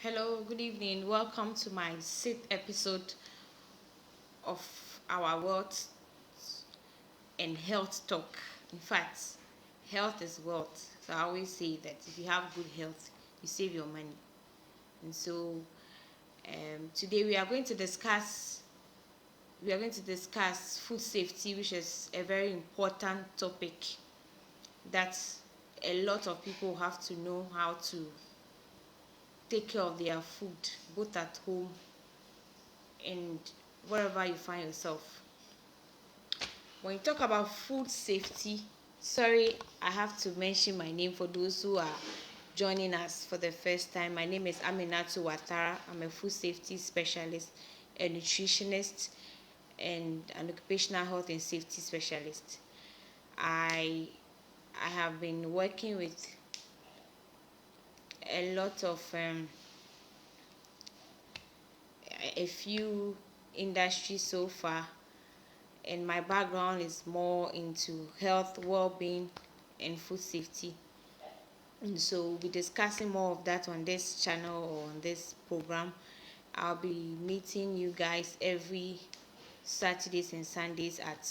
Hello, good evening. Welcome to my sixth episode of our wealth and health talk. In fact, health is wealth. So I always say that if you have good health, you save your money. And so today we are going to discuss food safety, which is a very important topic that a lot of people have to know how to take care of their food, both at home and wherever you find yourself. When you talk about food safety, sorry, I have to mention my name for those who are joining us for the first time. My name is Aminatu Watara. I'm a food safety specialist, a nutritionist, and an occupational health and safety specialist. I I have been working with a lot of a few industries so far, and my background is more into health, well-being, and food safety. And so we'll be discussing more of that on this channel or on this program. I'll be meeting you guys every Saturdays and Sundays at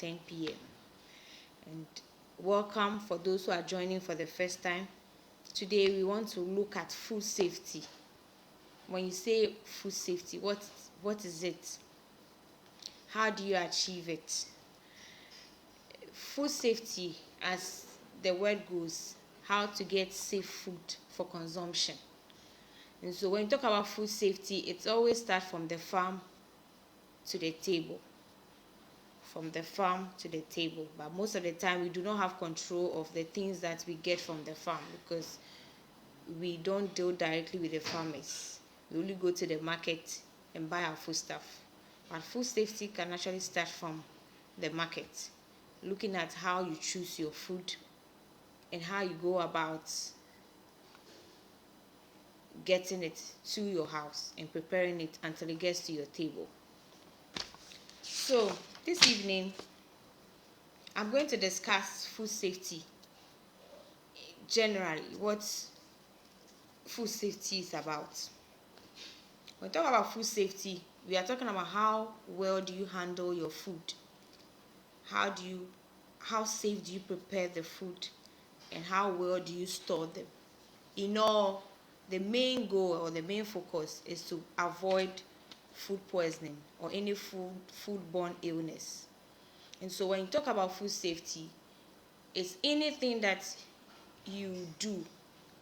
10 p.m. And welcome for those who are joining for the first time. Today we want to look at food safety. When you say food safety, what is it? How do you achieve it? Food safety, as the word goes, how to get safe food for consumption. And so when you talk about food safety, it always starts from the farm to the table. From the farm to the table. But most of the time, we do not have control of the things that we get from the farm because we don't deal directly with the farmers. We only go to the market and buy our food stuff. But food safety can actually start from the market, looking at how you choose your food and how you go about getting it to your house and preparing it until it gets to your table. So this evening, I'm going to discuss food safety. Generally, what food safety is about. When we talk about food safety, we are talking about how well do you handle your food, how safe do you prepare the food, and how well do you store them. In all, the main goal or the main focus is to avoid food poisoning or any foodborne illness. And so when you talk about food safety, it's anything that you do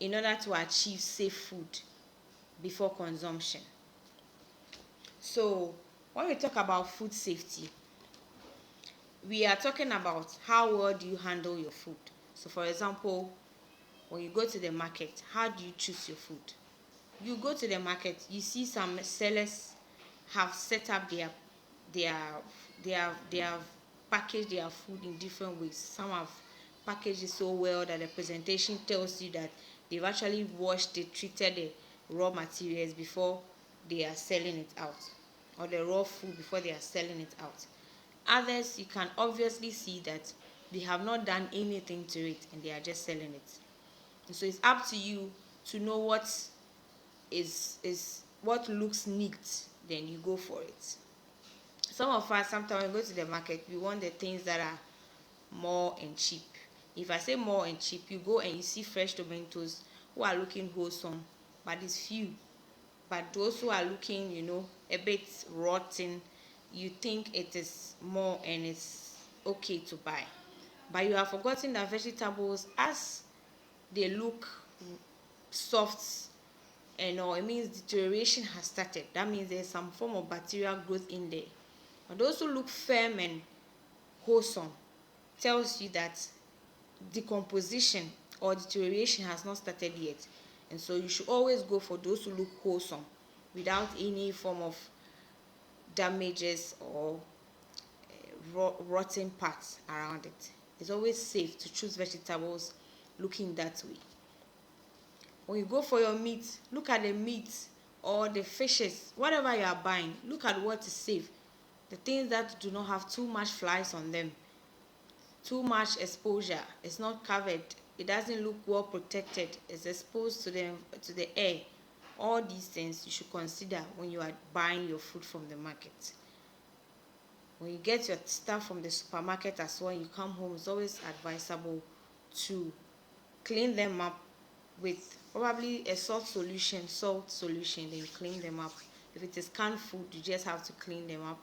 in order to achieve safe food before consumption. So when we talk about food safety, we are talking about how well do you handle your food. So for example, when you go to the market, how do you choose your food? You go to the market, you see some sellers have set up their they have packaged their food in different ways. Some have packaged it so well that the presentation tells you that they've actually washed it, treated the raw materials before they are selling it out, or the raw food before they are selling it out. Others, you can obviously see that they have not done anything to it and they are just selling it. And so it's up to you to know what is what looks neat, then you go for it. Some of us, sometimes when we go to the market, we want the things that are more and cheap. If I say more and cheap, you go and you see fresh tomatoes who are looking wholesome, but it's few. But those who are looking, a bit rotten, you think it is more and it's okay to buy. But you have forgotten that vegetables, as they look soft and it means deterioration has started. That means there's some form of bacterial growth in there. But those who look firm and wholesome tells you that decomposition or deterioration has not started yet. And so you should always go for those who look wholesome without any form of damages or rotten parts around it. It's always safe to choose vegetables looking that way. When you go for your meat, look at the meat or the fishes, whatever you are buying, look at what is safe. The things that do not have too much flies on them, too much exposure, it's not covered, it doesn't look well protected, it's exposed to the air all these things you should consider when you are buying your food from the market. When you get your stuff from the supermarket as well, you come home, it's always advisable to clean them up with probably a salt solution, then you clean them up. If it is canned food, you just have to clean them up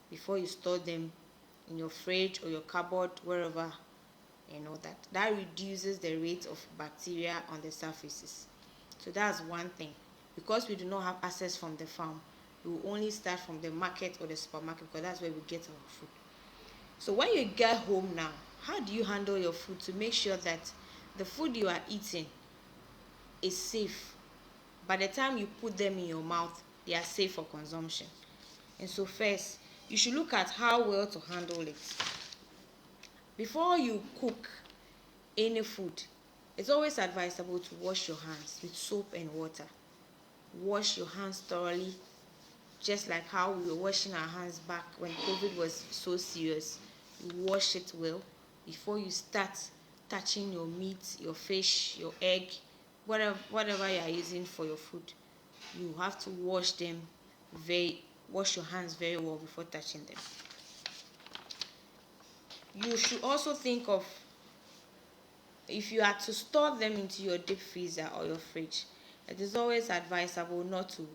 before you store them in your fridge or your cupboard, wherever, and all that. That reduces the rate of bacteria on the surfaces. So that's one thing. Because we do not have access from the farm, we will only start from the market or the supermarket, because that's where we get our food. So when you get home now, how do you handle your food to make sure that the food you are eating is safe? By the time you put them in your mouth, they are safe for consumption. And so first, you should look at how well to handle it. Before you cook any food, it's always advisable to wash your hands with soap and water. Wash your hands thoroughly, just like how we were washing our hands back when COVID was so serious. You wash it well before you start touching your meat, your fish, your egg, whatever you are using for your food. You have to wash your hands very well before touching them. You should also think of, if you are to store them into your deep freezer or your fridge, it is always advisable not to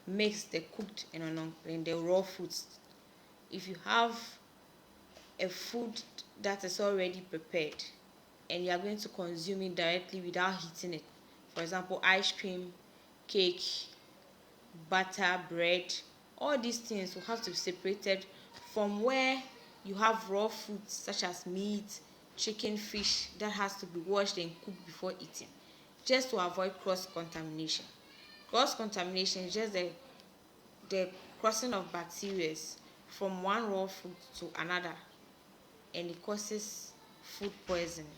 mix the cooked and the raw foods. If you have a food that is already prepared and you are going to consume it directly without heating it, for example, ice cream, cake, butter, bread, all these things will have to be separated from where you have raw foods such as meat, chicken, fish, that has to be washed and cooked before eating, just to avoid cross-contamination. Cross-contamination is just the crossing of bacteria from one raw food to another, and it causes food poisoning.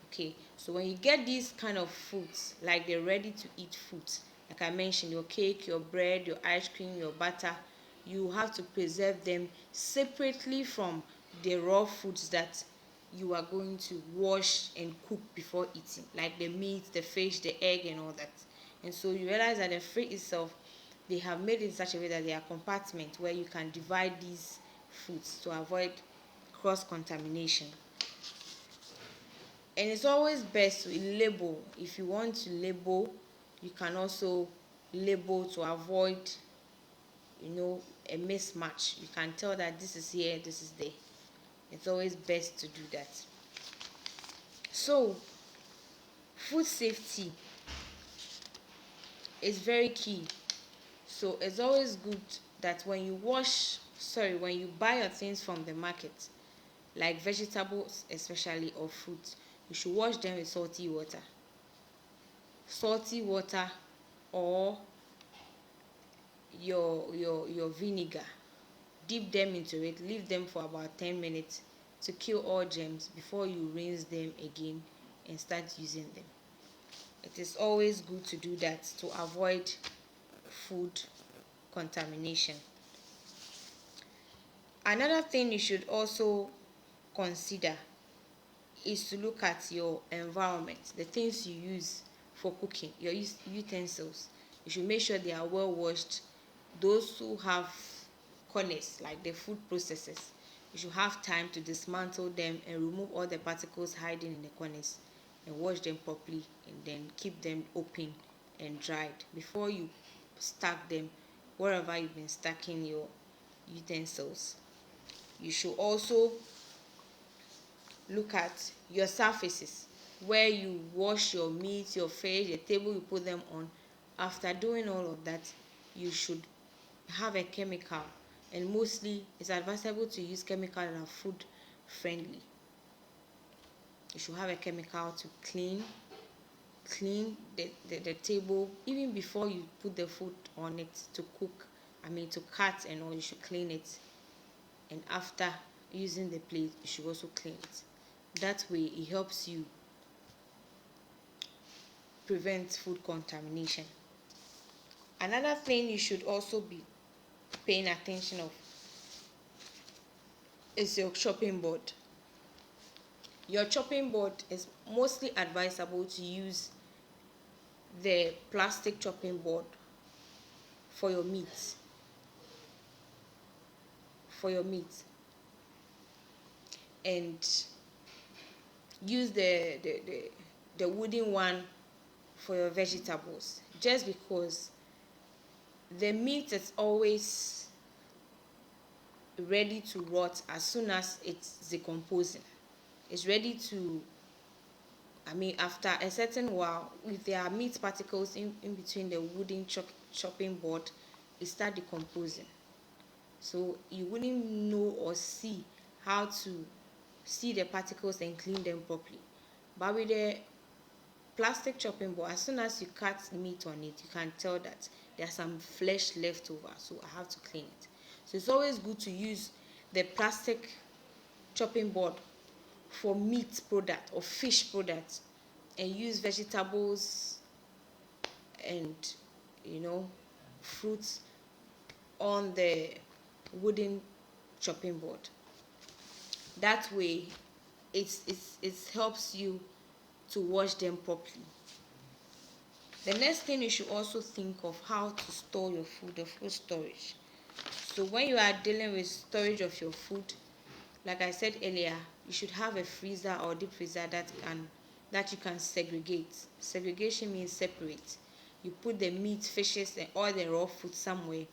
Okay, so when you get these kind of foods, like the ready to eat foods, like I mentioned, your cake, your bread, your ice cream, your butter, you have to preserve them separately from the raw foods that you are going to wash and cook before eating, like the meat, the fish, the egg, and all that. And so you realize that the fridge itself, they have made it in such a way that there are compartments where you can divide these foods to avoid cross-contamination. And it's always best to label. If you want to label, you can also label to avoid, a mismatch. You can tell that this is here, this is there. It's always best to do that. So, food safety is very key. So it's always good that when you buy your things from the market, like vegetables especially, or fruits, you should wash them with salty water. Salty water or your vinegar. Dip them into it, leave them for about 10 minutes to kill all germs before you rinse them again and start using them. It is always good to do that to avoid food contamination. Another thing you should also consider is to look at your environment, the things you use for cooking, your utensils. You should make sure they are well washed. Those who have corners, like the food processors, you should have time to dismantle them and remove all the particles hiding in the corners, and wash them properly, and then keep them open and dried before you stack them wherever you've been stacking your utensils. You should also look at your surfaces where you wash your meat, your fish, the table you put them on. After doing all of that, you should have a chemical, and mostly it's advisable to use chemicals that are food friendly. You should have a chemical to clean the table even before you put the food on it to cook, to cut and all. You should clean it, and after using the plate you should also clean it. That way it helps you prevent food contamination. Another thing you should also be paying attention of is your chopping board. Your chopping board is mostly advisable to use the plastic chopping board for your meat, for your meat, and use the wooden one for your vegetables, just because the meat is always ready to rot as soon as it's decomposing. It's ready to, after a certain while, if there are meat particles in between the wooden chopping board, it start decomposing. So you wouldn't know or see how to see the particles and clean them properly. But with the plastic chopping board, as soon as you cut meat on it, you can tell that there's some flesh left over, so I have to clean it. So it's always good to use the plastic chopping board for meat product or fish product, and use vegetables and fruits on the wooden chopping board. That way it helps you to wash them properly. The next thing, you should also think of how to store your food, the food storage. So when you are dealing with storage of your food, like I said earlier, you should have a freezer or deep freezer that you can segregate. Segregation means separate. You put the meat, fishes, and all the raw food somewhere.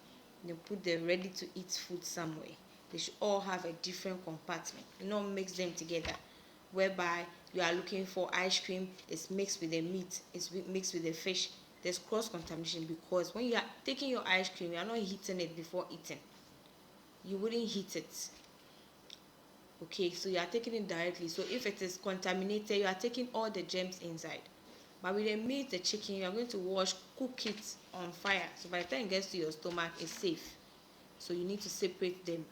You put the ready to eat food somewhere. They should all have a different compartment. Do not mix them together, whereby you are looking for ice cream, it's mixed with the meat, it's mixed with the fish. There's cross contamination, because when you are taking your ice cream, you are not heating it before eating. You wouldn't heat it. Okay, so you are taking it directly. So if it is contaminated, you are taking all the germs inside. But with the meat, the chicken, you are going to wash, cook it on fire. So by the time it gets to your stomach, it's safe. So you need to separate them.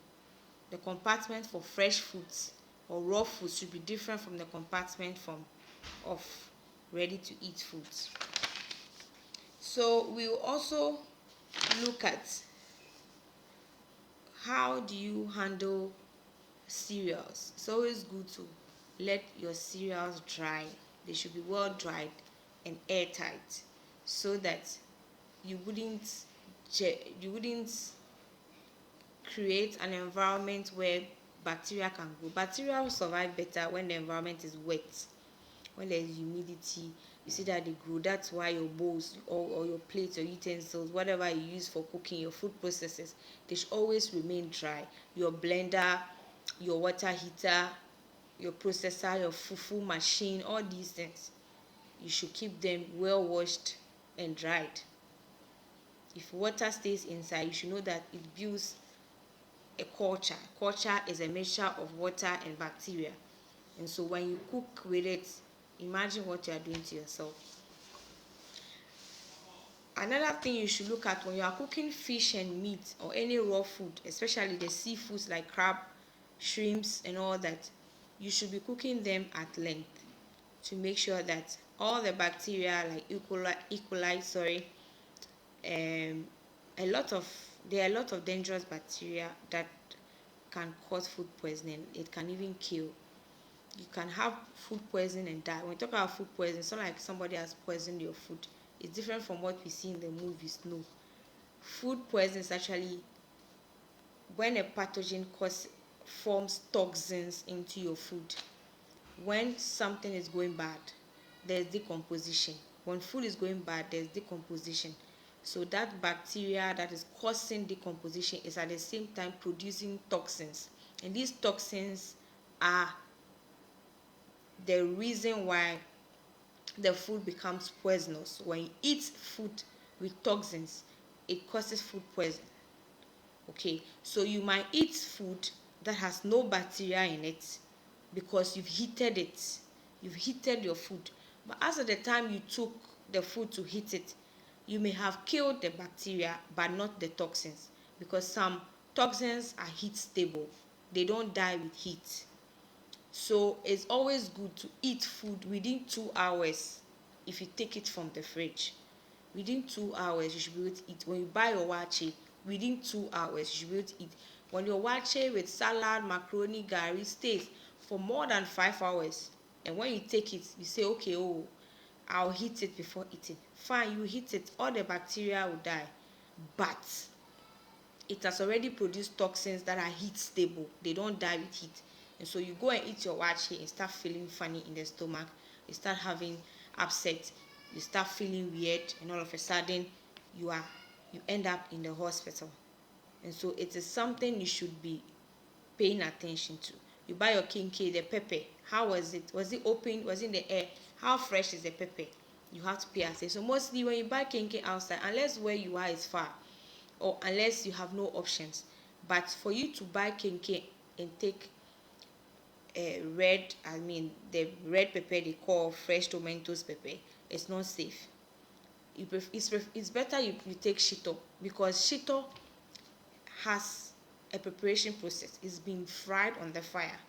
The compartment for fresh foods or raw foods should be different from the compartment of ready to eat foods. So we will also look at how do you handle cereals. It's always good to let your cereals dry. They should be well dried and airtight, so that you wouldn't create an environment where bacteria can grow. Bacteria will survive better when the environment is wet. When there is humidity, you see that they grow. That's why your bowls or your plates, your utensils, whatever you use for cooking, your food processes, they should always remain dry. Your blender, your water heater, your processor, your fufu machine, all these things, you should keep them well washed and dried. If water stays inside, you should know that it builds a culture. Culture is a mixture of water and bacteria. And so when you cook with it, imagine what you are doing to yourself. Another thing you should look at when you are cooking fish and meat or any raw food, especially the seafoods like crab, shrimps, and all that, you should be cooking them at length to make sure that all the bacteria like E. coli, there are a lot of dangerous bacteria that can cause food poisoning. It can even kill. You can have food poisoning and die. When we talk about food poisoning, it's not like somebody has poisoned your food. It's different from what we see in the movies. No. Food poisoning is actually when a pathogen forms toxins into your food. When something is going bad, there's decomposition. When food is going bad, there's decomposition. So that bacteria that is causing decomposition is at the same time producing toxins. And these toxins are the reason why the food becomes poisonous. When you eat food with toxins, it causes food poisoning. Okay, so you might eat food that has no bacteria in it because you've heated it. You've heated your food. But as at the time you took the food to heat it, you may have killed the bacteria but not the toxins, because some toxins are heat stable. They don't die with heat. So it's always good to eat food within 2 hours if you take it from the fridge. Within 2 hours, you should be able to eat. When you buy your wache, within 2 hours, you should be able to eat. When your wache with salad, macaroni, gari stays for more than 5 hours, and when you take it, you say, okay, I'll heat it before eating. Fine, you heat it, all the bacteria will die, but it has already produced toxins that are heat stable. They don't die with heat. And so you go and eat your waakye and start feeling funny in the stomach. You start having upset. You start feeling weird, and all of a sudden you end up in the hospital. And so it is something you should be paying attention to. You buy your kinky, the pepper. How was it? Was it open? Was it in the air? How fresh is the pepper? You have to pay attention. So mostly when you buy kinky outside, unless where you are is far, or unless you have no options, but for you to buy kinky and take the red pepper they call fresh tomatoes pepper, it's not safe. It's better you take shito, because shito has a preparation process. It's been fried on the fire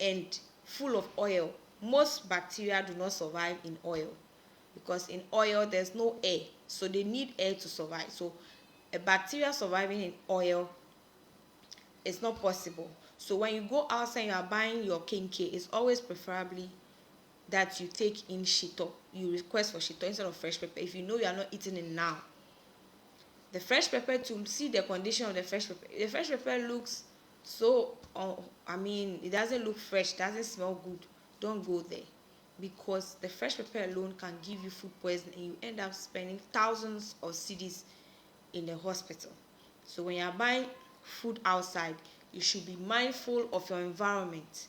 and full of oil. Most bacteria do not survive in oil, because in oil there's no air, so they need air to survive. So a bacteria surviving in oil is not possible. So when you go outside and you are buying your kinky, it's always preferably that you take in shito. You request for shito instead of fresh pepper if you know you are not eating it now. The fresh pepper, to see the condition of the fresh pepper. The fresh pepper looks so, it doesn't look fresh, doesn't smell good. Don't go there, because the fresh pepper alone can give you food poisoning and you end up spending thousands of cedis in the hospital. So when you're buying food outside, you should be mindful of your environment.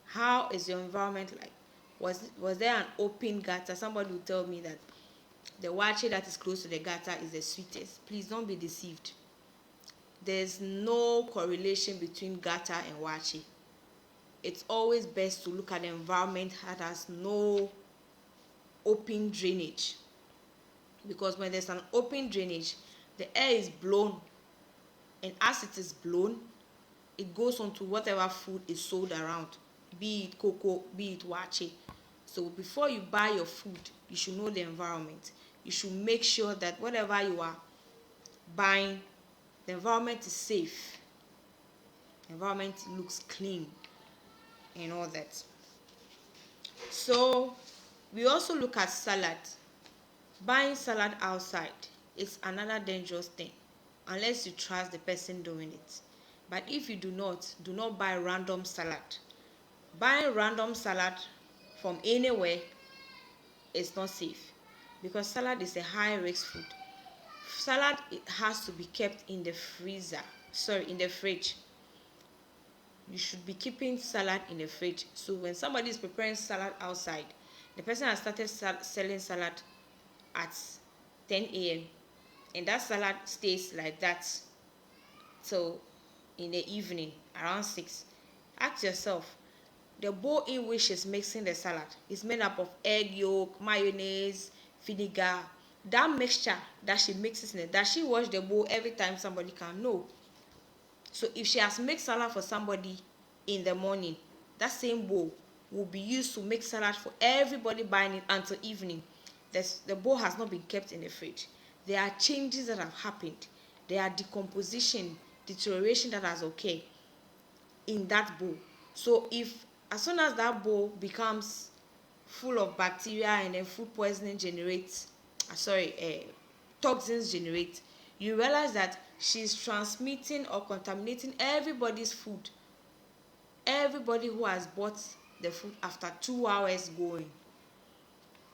How is your environment like? Was there an open gutter? Somebody will tell me that the waakye that is close to the gutter is the sweetest. Please don't be deceived. There's no correlation between gutter and waakye. It's always best to look at the environment that has no open drainage, because when there's an open drainage, the air is blown, and as it is blown, it goes on to whatever food is sold around, be it cocoa, be it waakye. So before you buy your food, you should know the environment. You should make sure that whatever you are buying, the environment is safe, the environment looks clean, and all that. So we also look at salad. Buying salad outside is another dangerous thing, unless you trust the person doing it. But if you do not buy random salad. Buying random salad from anywhere is not safe, because salad is a high risk food. Salad, it has to be kept in the in the fridge. You should be keeping salad in the fridge. So when somebody is preparing salad outside, the person has started selling salad at 10 a.m. and that salad stays like that till in the evening around 6. Ask yourself, the bowl in which she's mixing the salad is made up of egg yolk, mayonnaise, vinegar. That mixture that she mixes in it, does she wash the bowl every time somebody can? No. So if she has mixed salad for somebody in the morning, that same bowl will be used to make salad for everybody buying it until evening. The bowl has not been kept in the fridge. There are changes that have happened. There are decomposition, deterioration that has occurred in that bowl. So if as soon as that bowl becomes full of bacteria and then food poisoning generates, toxins generate, you realize that she's transmitting or contaminating everybody's food. Everybody who has bought the food after 2 hours going,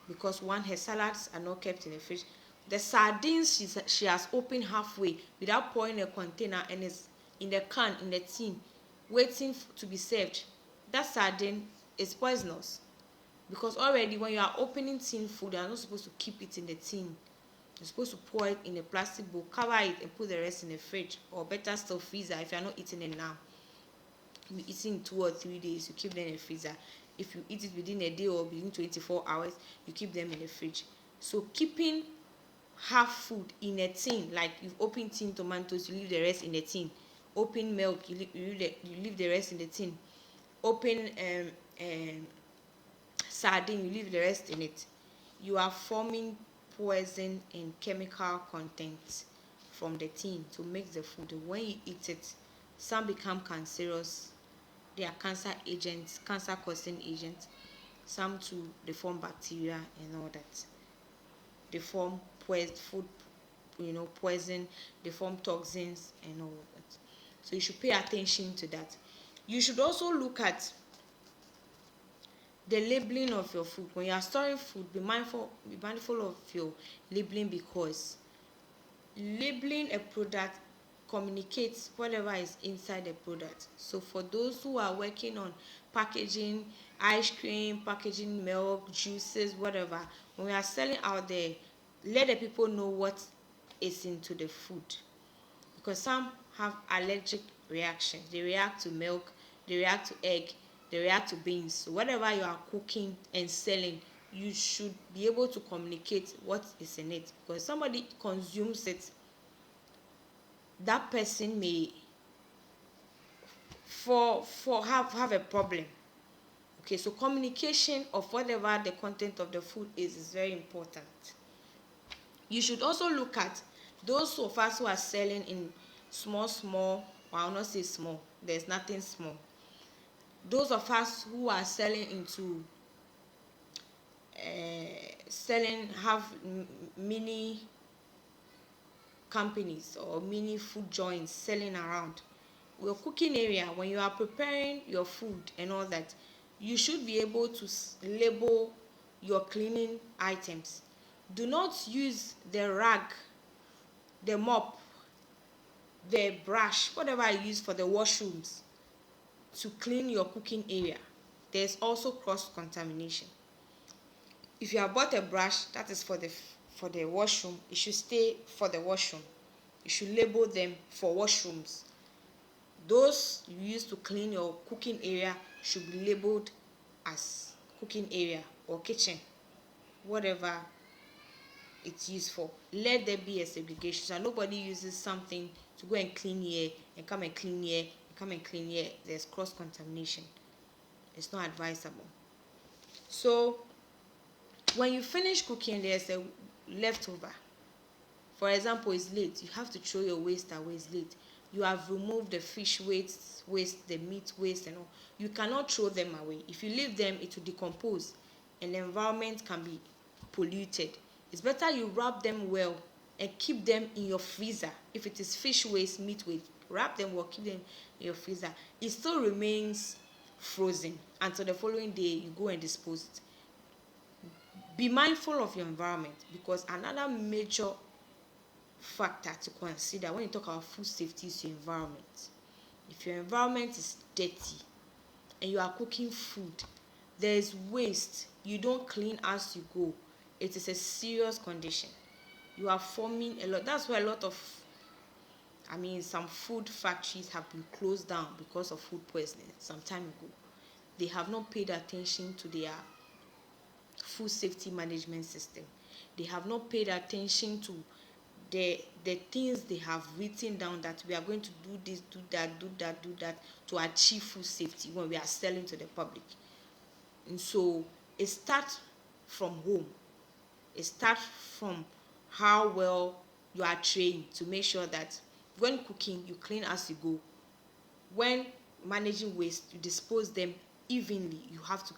because one, her salads are not kept in the fridge. The sardines she has opened halfway without pouring a container, and is in the can, in the tin, waiting to be served. That sardine is poisonous, because already when you are opening tin food, you are not supposed to keep it in the tin. You're supposed to pour it in a plastic bowl, cover it, and put the rest in the fridge, or better still freezer if you are not eating it now. You eat it in 2 or 3 days, you keep them in the freezer. If you eat it within a day or within 24 hours, you keep them in the fridge. So keeping half food in a tin, like you've opened tin tomatoes, you leave the rest in the tin. Open milk, you leave the rest in the tin. Open sardine, you leave the rest in it. You are forming poison and chemical contents from the tin to make the food. When you eat it, some become cancerous. They are cancer agents, cancer causing agents. some too they form bacteria and all that. They form food, poison. They form toxins and all that. So you should pay attention to that. You should also look at the labeling of your food. When you are storing food, be mindful of your labeling, because labeling a product communicates whatever is inside the product. So for those who are working on packaging ice cream, packaging milk, juices, whatever, when we are selling out there, let the people know what is into the food, because some have allergic reactions. They react to milk, they react to egg, they react to beans. So whatever you are cooking and selling, you should be able to communicate what is in it, because somebody consumes it, that person may have a problem. Okay, so communication of whatever the content of the food is very important. You should also look at those of us who are selling in small, well, I'll not say small, there's nothing small. Those of us who are selling into have mini companies or mini food joints selling around your cooking area. When you are preparing your food and all that, you should be able to label your cleaning items. Do not use the rag, the mop, the brush, whatever you use for the washrooms to clean your cooking area. There's also cross contamination. If you have bought a brush that is for the washroom, it should stay for the washroom. You should label them for washrooms. Those you use to clean your cooking area should be labeled as cooking area or kitchen, whatever it's used for. Let there be a segregation, so nobody uses something to go and clean here and come and clean here and come and clean here. There's cross contamination. It's not advisable. So when you finish cooking, there's a leftover. For example, it's late, you have to throw your waste away. It's late, you have removed the fish waste, the meat waste and all. You cannot throw them away. If you leave them, it will decompose and the environment can be polluted. It's better you wrap them well and keep them in your freezer. If it is fish waste, meat waste, wrap them well, keep them in your freezer. It still remains frozen until the following day you go and dispose it. Be mindful of your environment, because another major factor to consider when you talk about food safety is your environment. If your environment is dirty and you are cooking food, there is waste, you don't clean as you go, it is a serious condition. You are forming a lot. That's why a lot of, some food factories have been closed down because of food poisoning some time ago. They have not paid attention to their food safety management system. They have not paid attention to the things they have written down, that we are going to do this, do that to achieve food safety when we are selling to the public. And so it starts from home. It starts from how well you are trained to make sure that when cooking you clean as you go. When managing waste, you dispose them evenly. You have to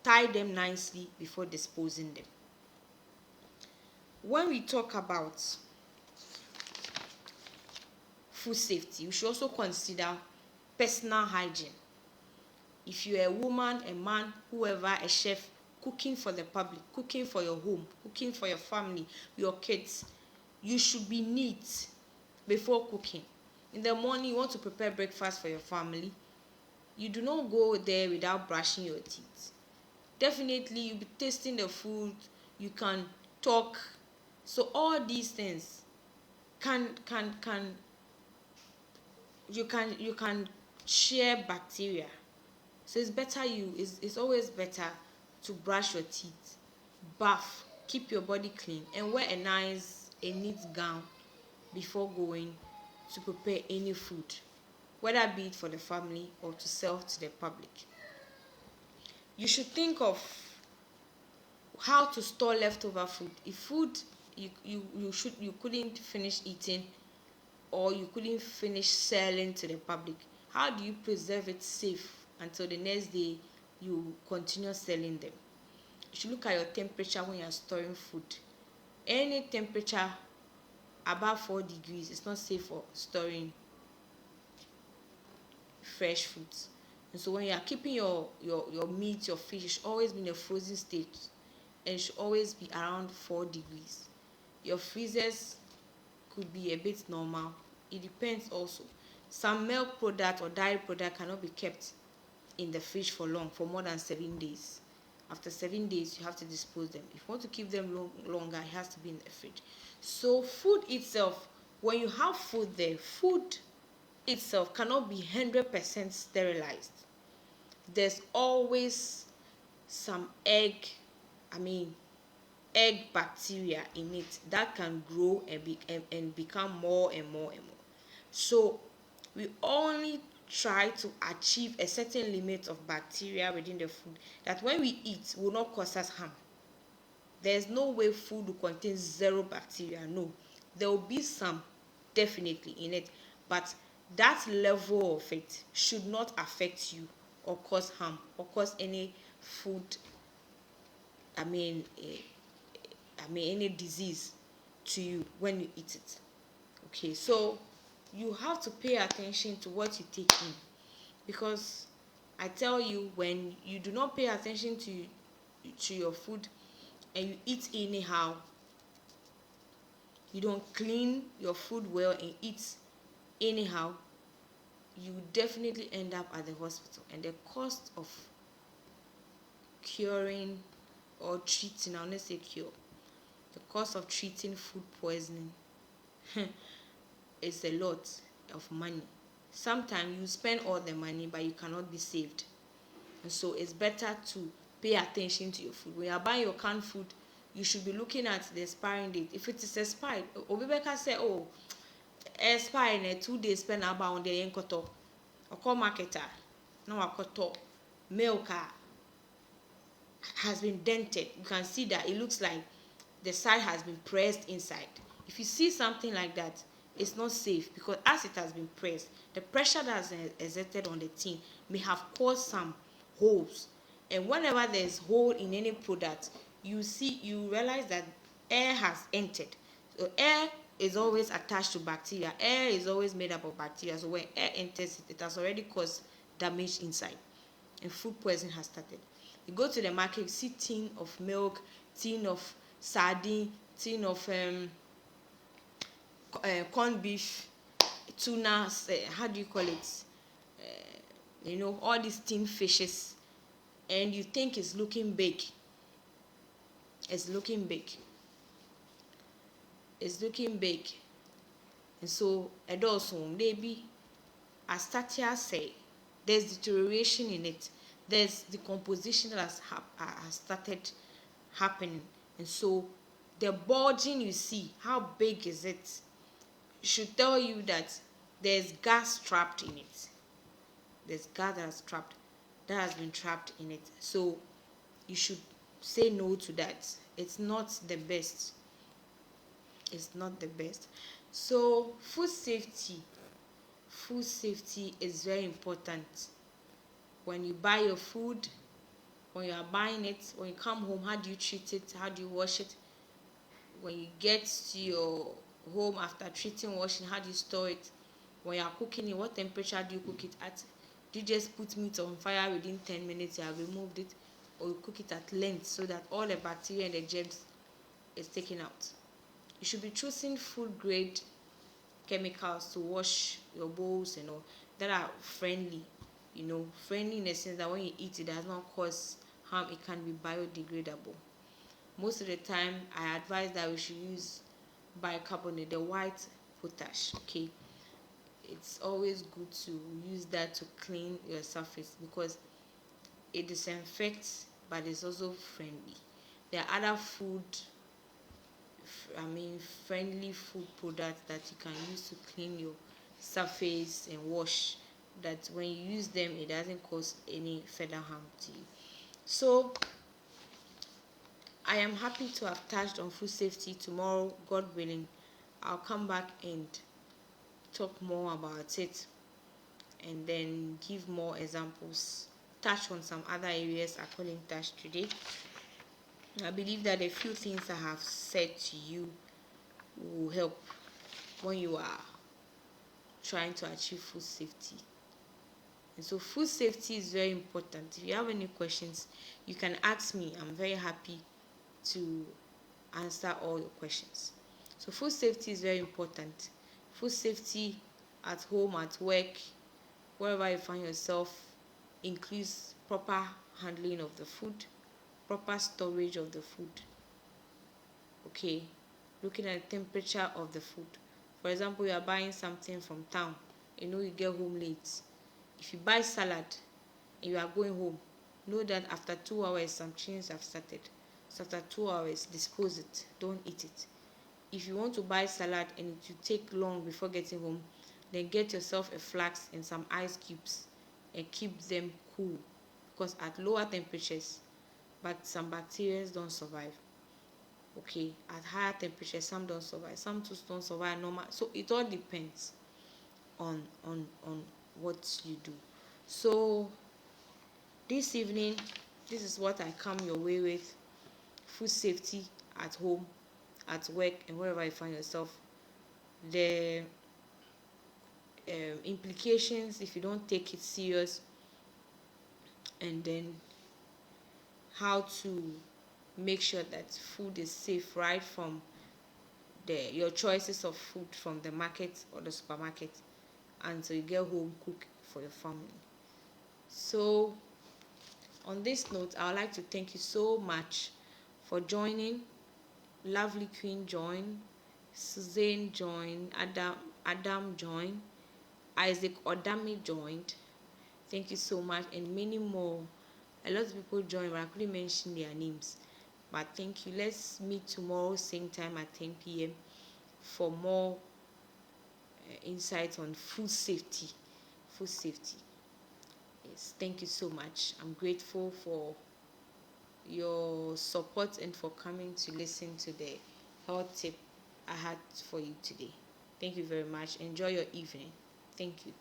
tie them nicely before disposing them. When we talk about food safety, we should also consider personal hygiene. If you're a woman, a man, whoever, a chef, cooking for the public, cooking for your home, cooking for your family, your kids, you should be neat before cooking. In the morning, you want to prepare breakfast for your family. You do not go there without brushing your teeth. Definitely, you'll be tasting the food, you can talk. So all these things you can share bacteria. So it's always better to brush your teeth, bath, keep your body clean, and wear a neat gown before going to prepare any food, whether be it for the family or to sell to the public. You should think of how to store leftover food. If food you couldn't finish eating, or you couldn't finish selling to the public, how do you preserve it safe until the next day you continue selling them. You should look at your temperature when you're storing food. Any temperature above 4 degrees is not safe for storing fresh foods. And so when you are keeping your meat, your fish, it should always be in a frozen state, and it should always be around 4 degrees. Your freezers could be a bit normal. It depends also. Some milk product or dairy product cannot be kept in the fridge for long, for more than 7 days. After 7 days, you have to dispose them. If you want to keep them longer, it has to be in the fridge. So food itself, when you have food there, food itself cannot be 100% sterilized. There's always some egg bacteria in it that can grow and become more and more and more. So we only try to achieve a certain limit of bacteria within the food that when we eat will not cause us harm. There's no way food will contain zero bacteria. No, there will be some definitely in it, but that level of it should not affect you or cause harm or cause any food, I mean, any disease to you when you eat it. Okay, so you have to pay attention to what you take in, because I tell you, when you do not pay attention to your food and you eat anyhow, you don't clean your food well and eat anyhow, you definitely end up at the hospital, and the cost of curing or treating, I'll not say cure, the cost of treating food poisoning is a lot of money. Sometimes you spend all the money but you cannot be saved. And so it's better to pay attention to your food. When you are buying your canned food, you should be looking at the expiring date. If it is expired, Obibeka say, oh, expire in 2 days, spend about on the enkoto. Or call marketer, now akoto milk has been dented. You can see that it looks like the side has been pressed inside. If you see something like that, it's not safe, because as it has been pressed, the pressure that has exerted on the tin may have caused some holes. And whenever there's hole in any product, you realize that air has entered. So air is always attached to bacteria. Air is always made up of bacteria. So when air enters it, it has already caused damage inside, and food poisoning has started. You go to the market, you see tin of milk, tin of sardine, tin of corned beef, tuna, how do you call it? All these tin fishes, and you think it's looking big. It's looking big. It's looking big. And so, and also, maybe, as Tatia say, there's deterioration in it. There's decomposition that has started happening. And so, the bulging you see, how big is it, should tell you that there's gas trapped in it. There's gas that has been trapped in it. So you should say no to that. It's not the best. It's not the best. So food safety is very important. When you buy your food, when you are buying it, when you come home, how do you treat it? How do you wash it? When you get to your home after treating, washing, how do you store it? When you are cooking it, what temperature do you cook it at? Do you just put meat on fire within 10 minutes, you have removed it, or you cook it at length so that all the bacteria and the germs is taken out? You should be choosing food grade chemicals to wash your bowls and all that are friendly. Friendly in the sense that when you eat it does not cause harm, it can be biodegradable. Most of the time I advise that we should use bicarbonate, the white potash. Okay, it's always good to use that to clean your surface, because it disinfects but it's also friendly. There are other friendly food products that you can use to clean your surface and wash, that when you use them it doesn't cause any further harm to you. So I am happy to have touched on food safety. Tomorrow, God willing, I'll come back and talk more about it, and then give more examples touch on some other areas I couldn't touch today. I believe that a few things I have said to you will help when you are trying to achieve food safety. And so food safety is very important. If you have any questions, you can ask me. I'm very happy to answer all your questions. So food safety is very important. Food safety at home, at work, wherever you find yourself, includes proper handling of the food, proper storage of the food. Okay, looking at the temperature of the food. For example, you are buying something from town, you get home late. If you buy salad and you are going home, know that after 2 hours some changes have started. So after 2 hours, dispose it, don't eat it. If you want to buy salad and it will take long before getting home, then get yourself a flask and some ice cubes and keep them cool, because at lower temperatures, but some bacteria don't survive. Okay, at higher temperatures some don't survive, some too don't survive normal. So it all depends on what you do. So this evening, this is what I come your way with: food safety at home, at work, and wherever you find yourself. The implications if you don't take it serious, and then how to make sure that food is safe right from your choices of food from the market or the supermarket until you get home, cook for your family. So on this note, I would like to thank you so much for joining. Lovely Queen join, Suzanne joined, Adam joined, Isaac Odami joined. Thank you so much, and many more. A lot of people joined, but I couldn't mention their names. But thank you. Let's meet tomorrow, same time at 10 p.m. for more insights on food safety. Food safety. Yes, thank you so much. I'm grateful for your support and for coming to listen to the health tip I had for you today. Thank you very much. Enjoy your evening. Thank you.